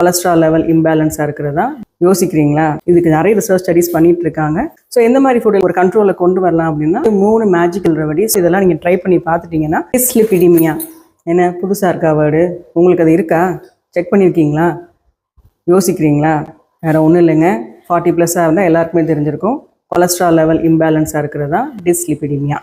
Cholesterol level இம்பேலன்ஸாக இருக்கிறதா யோசிக்கிறீங்களா? இதுக்கு நிறைய ரிசர்ச் ஸ்டடிஸ் பண்ணிட்டு இருக்காங்க. ஸோ எந்த மாதிரி ஃபுட் ஒரு கண்ட்ரோலில் கொண்டு வரலாம் அப்படின்னா 3 மேஜிக்கல் ரெமடிஸ் இதெல்லாம் நீங்கள் ட்ரை பண்ணி பார்த்துட்டீங்கன்னா டிஸ்லிபிடிமியா என்ன புதுசாக இருக்கா வேர்டு? உங்களுக்கு அது இருக்கா? செக் பண்ணியிருக்கீங்களா? யோசிக்கிறீங்களா? வேறு ஒன்றும் இல்லைங்க. 40+ இருந்தால் எல்லாருக்குமே தெரிஞ்சிருக்கும். கொலஸ்ட்ரால் லெவல் இம்பேலன்ஸாக இருக்கிறதா டிஸ்லிபிடிமியா.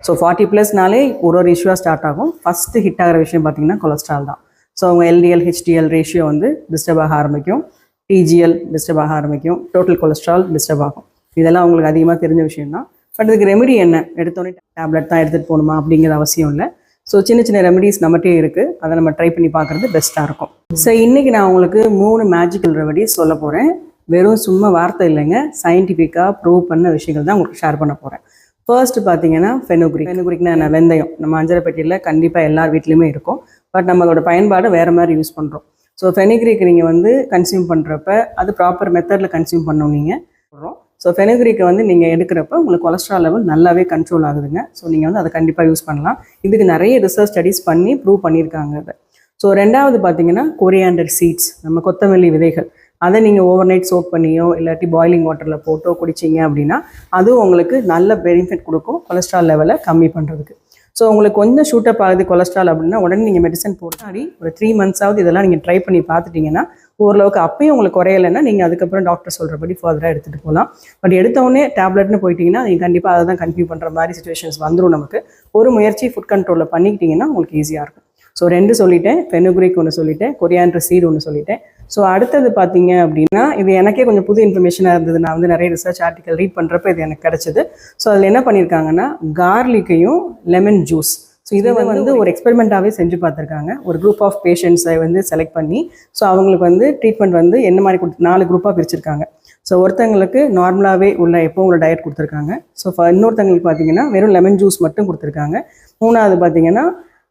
ஸோ 40+நாலே ஒரு இஷ்யூவாக ஸ்டார்ட் ஆகும். ஃபஸ்ட்டு ஹிட் ஆகிற விஷயம் பார்த்தீங்கன்னா கொலஸ்ட்ரால் தான். ஸோ அவங்க எல்டிஎல் ஹெச்டிஎல் ரேஷியோ வந்து டிஸ்டர்ப் ஆக ஆரம்பிக்கும், டிஜிஎல் டிஸ்டர்ப் ஆக ஆரம்பிக்கும், டோட்டல் கொலஸ்ட்ரால் டிஸ்டர்ப் ஆகும். இதெல்லாம் உங்களுக்கு அதிகமாக தெரிஞ்ச விஷயம் தான். பட் இதுக்கு ரெமெடி என்ன? எடுத்தோடனே டேப்லெட் தான் எடுத்துகிட்டு போகணுமா அப்படிங்கிற அவசியம் இல்லை. ஸோ சின்ன சின்ன ரெமெடிஸ் நம்மகிட்டே இருக்குது. அதை நம்ம ட்ரை பண்ணி பார்க்குறது பெஸ்ட்டாக இருக்கும். ஸோ இன்றைக்கி நான் உங்களுக்கு 3 மேஜிக்கல் ரெமெடிஸ் சொல்ல போகிறேன். வெறும் சும்மா வார்த்தை இல்லைங்க, சயின்டிஃபிக்காக ப்ரூவ் பண்ண விஷயங்கள் தான் உங்களுக்கு ஷேர் பண்ண போகிறேன். ஃபர்ஸ்ட் பார்த்தீங்கன்னா ஃபெனுக்ரிக்னா என்ன? வெந்தயம். நம்ம அஞ்சரை பெட்டியில் கண்டிப்பாக எல்லார் வீட்லேயுமே இருக்கும். பட் நம்மளோட பயன்பாடு வேறு மாதிரி யூஸ் பண்ணுறோம். ஸோ ஃபெனுக்ரிக் நீங்கள் வந்து கன்சியூம் பண்ணுறப்ப அது ப்ராப்பர் மெத்தடில் கன்சியூம் பண்ணணும். நீங்கள் ஸோ ஃபெனுக்ரிக்கை வந்து நீங்கள் எடுக்கிறப்ப உங்களுக்கு கொலஸ்ட்ரால் லெவல் நல்லாவே கண்ட்ரோல் ஆகுதுங்க. ஸோ நீங்கள் வந்து அதை கண்டிப்பாக யூஸ் பண்ணலாம். இதுக்கு நிறைய ரிசர்ச் ஸ்டடிஸ் பண்ணி ப்ரூவ் பண்ணியிருக்காங்க அதை. ஸோ ரெண்டாவது பார்த்தீங்கன்னா கொரியாண்டர் சீட்ஸ், நம்ம கொத்தமல்லி விதைகள். அதை நீங்கள் ஓவர் நைட் சோக் பண்ணியோ இல்லாட்டி பாய்லிங் வாட்டரில் போட்டோ குடிச்சிங்க அப்படின்னா அதுவும் உங்களுக்கு நல்ல பெனிஃபிட் கொடுக்கும் கொலஸ்ட்ரால் லெவலை கம்மி பண்ணுறதுக்கு. ஸோ உங்களுக்கு கொஞ்சம் ஷூட்டப் ஆகுது கொலஸ்ட்ரால் அப்படின்னா உடனே நீங்கள் மெடிசன் போட்டாடி ஒரு 3 மந்த்ஸாவது இதெல்லாம் நீங்கள் ட்ரை பண்ணி பார்த்துட்டிங்கன்னா ஓரளவுக்கு அப்பயும் உங்களுக்கு குறையலைன்னா நீங்கள் அதுக்கப்புறம் டாக்டர் சொல்கிறபடி ஃபர்தராக எடுத்துகிட்டு போகலாம். பட் எடுத்தவொடனே டேப்லெட்னு போயிட்டீங்கன்னா நீங்கள் கண்டிப்பாக அதை தான் கன்டினியூ பண்ணுற மாதிரி சுச்சுவேஷன்ஸ் வந்துடும். நமக்கு ஒரு முயற்சி ஃபுட் கண்ட்ரோலில் பண்ணிக்கிட்டிங்கன்னா உங்களுக்கு ஈஸியாக இருக்கும். ஸோ 2 சொல்லிட்டேன், ஃபெனுக்ரிக் ஒன்று சொல்லிட்டேன், கொரியாண்டர் சீட் ஒன்று சொல்லிட்டேன். ஸோ அடுத்தது பார்த்தீங்க அப்படின்னா இது எனக்கே கொஞ்சம் புது இன்ஃபர்மேஷனாக இருந்தது. நான் வந்து நிறைய ரிசர்ச் ஆர்டிக்கல் ரீட் பண்ணுறப்ப இது எனக்கு கிடச்சிது. ஸோ அதில் என்ன பண்ணியிருக்காங்கன்னா கார்லிக்கையும் லெமன் ஜூஸ், ஸோ இதை வந்து ஒரு எக்ஸ்பெரிமெண்ட்டாகவே செஞ்சு பார்த்துருக்காங்க. ஒரு குரூப் ஆஃப் பேஷண்ட்ஸை வந்து செலக்ட் பண்ணி ஸோ அவங்களுக்கு வந்து ட்ரீட்மெண்ட் வந்து என்ன மாதிரி 4 குரூப்பாக பிரிச்சிருக்காங்க. ஸோ ஒருத்தங்களுக்கு நார்மலாகவே உள்ள எப்போ உள்ள டயட் கொடுத்துருக்காங்க. ஸோ இன்னொருத்தங்களுக்கு பார்த்தீங்கன்னா வெறும் லெமன் ஜூஸ் மட்டும் கொடுத்துருக்காங்க. 3வது பார்த்தீங்கன்னா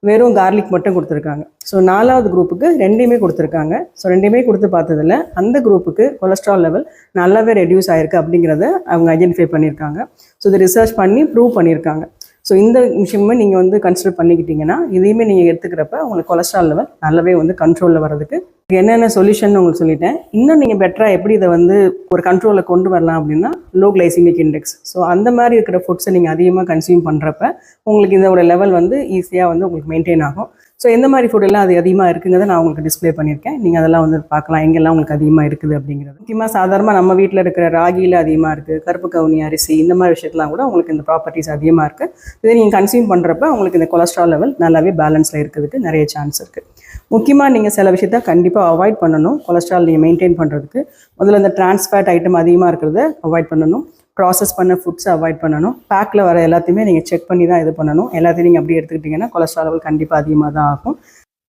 வெறும் கார்லிக் மட்டும் கொடுத்துருக்காங்க. ஸோ 4வது குரூப்புக்கு 2மே கொடுத்துருக்காங்க. ஸோ 2மே கொடுத்து பார்த்ததில் அந்த குரூப்புக்கு கொலஸ்ட்ரால் லெவல் நல்லாவே ரெடியூஸ் ஆகிருக்கு அப்படிங்கிறத அவங்க ஐடென்டிஃபை பண்ணியிருக்காங்க. ஸோ இதை ரிசர்ச் பண்ணி ப்ரூவ் பண்ணியிருக்காங்க. ஸோ இந்த விஷயமே நீங்கள் வந்து கன்சிடர் பண்ணிக்கிட்டிங்கன்னா இதையுமே நீங்கள் எடுத்துக்கிறப்ப உங்களுக்கு கொலஸ்ட்ரால் லெவல் நல்லாவே வந்து கண்ட்ரோலில் வரதுக்கு என்னென்ன சொல்யூஷன் உங்களுக்கு சொல்லிட்டேன். இன்னும் நீங்கள் பெட்டராக எப்படி இதை வந்து ஒரு கண்ட்ரோலில் கொண்டு வரலாம் அப்படின்னா லோ கிளைசிமிக் இண்டெக்ஸ். ஸோ அந்த மாதிரி இருக்கிற ஃபுட்ஸை நீங்கள் அதிகமாக கன்சியூம் பண்ணுறப்ப உங்களுக்கு இதோட லெவல் வந்து ஈஸியாக வந்து உங்களுக்கு மெயின்டைன் ஆகும். ஸோ எந்த மாதிரி ஃபுட்டெல்லாம் அது அதிகமாக இருக்குங்கிறத நான் உங்களுக்கு டிஸ்பிளே பண்ணியிருக்கேன். நீங்கள் அதெல்லாம் வந்து பார்க்கலாம் எங்கெல்லாம் உங்களுக்கு அதிகமாக இருக்குது அப்படிங்கிறது. முக்கியமாக சாதாரணமாக நம்ம வீட்டில் இருக்கிற ராகியில் அதிகமாக இருக்குது, கருப்பு கவுனி அரிசி, இந்த மாதிரி விஷயத்தெலாம் கூட உங்களுக்கு இந்த ப்ராப்பர்ட்டிஸ் அதிகமாக இருக்குது. இதை நீங்கள் கன்சியூம் பண்ணுறப்ப உங்களுக்கு இந்த கொலஸ்ட்ரால் லெவல் நல்லாவே பேலன்ஸில் இருக்கிறதுக்கு நிறைய சான்ஸ் இருக்குது. முக்கியமாக நீங்கள் சில விஷயத்த கண்டிப்பாக அவாய்ட் பண்ணணும். கொலஸ்ட்ரால் நீங்கள் மெயின்டைன் பண்ணுறதுக்கு முதல்ல இந்த டிரான்ஸ்ஃபேட் ஐட்டம் அதிகமாக இருக்கிறத அவாய்ட் பண்ணணும். ப்ராசஸ் பண்ண ஃபுட்ஸை அவாய்ட் பண்ணணும். பேக்கில் வர எல்லாத்தையுமே நீங்கள் செக் பண்ணி தான் இது பண்ணணும். எல்லாத்தையும் நீங்கள் அப்படி எடுத்துக்கிட்டிங்கன்னா கொலஸ்ட்ரால் லெவல் கண்டிப்பாக அதிகமாக தான் ஆகும்.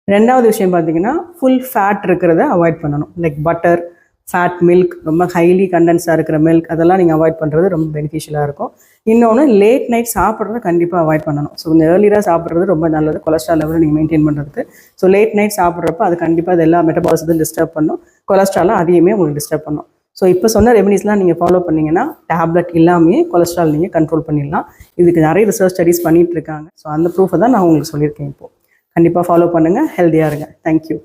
2வது விஷயம் பார்த்தீங்கன்னா ஃபுல் ஃபேட் இருக்கிறத அவாய்ட் பண்ணணும். லைக் பட்டர், ஃபேட் மில்க், ரொம்ப ஹைலி கண்டென்ஸாக இருக்கிற மில்க், அதெல்லாம் நீங்கள் அவாய்ட் பண்ணுறது ரொம்ப பெனிஃபிஷியலாக இருக்கும். இன்னொன்று லேட் நைட் சாப்பிட்றத கண்டிப்பாக அவாய்ட் பண்ணணும். ஸோ இந்த ஏர்லியாக சாப்பிட்றது ரொம்ப நல்லது கொலஸ்ட்ரால் லெவலை நீங்கள் மெயின்டைன் பண்ணுறதுக்கு. ஸோ லேட் நைட் சாப்பிட்றப்ப அது கண்டிப்பாக அது எல்லா மெட்டபாலிசத்தையும் டிஸ்டர்ப் பண்ணும், கொலஸ்ட்ராலை அதையுமே உங்களுக்கு டிஸ்டர்ப் பண்ணும். ஸோ இப்போ சொன்ன ரெமெடிஸ்லாம் நீங்கள் ஃபாலோ பண்ணிங்கன்னா டேப்லெட் இல்லாமையே கொலஸ்ட்ரால் நீங்கள் கண்ட்ரோல் பண்ணிடலாம். இதுக்கு நிறைய ரிசர்ச் ஸ்டடிஸ் பண்ணிகிட்டு இருக்காங்க. ஸோ அந்த ப்ரூஃபை தான் நான் உங்களுக்கு சொல்லியிருக்கேன். இப்போது கண்டிப்பாக ஃபாலோ பண்ணுங்கள், ஹெல்த்தியாக இருங்க. தேங்க்யூ.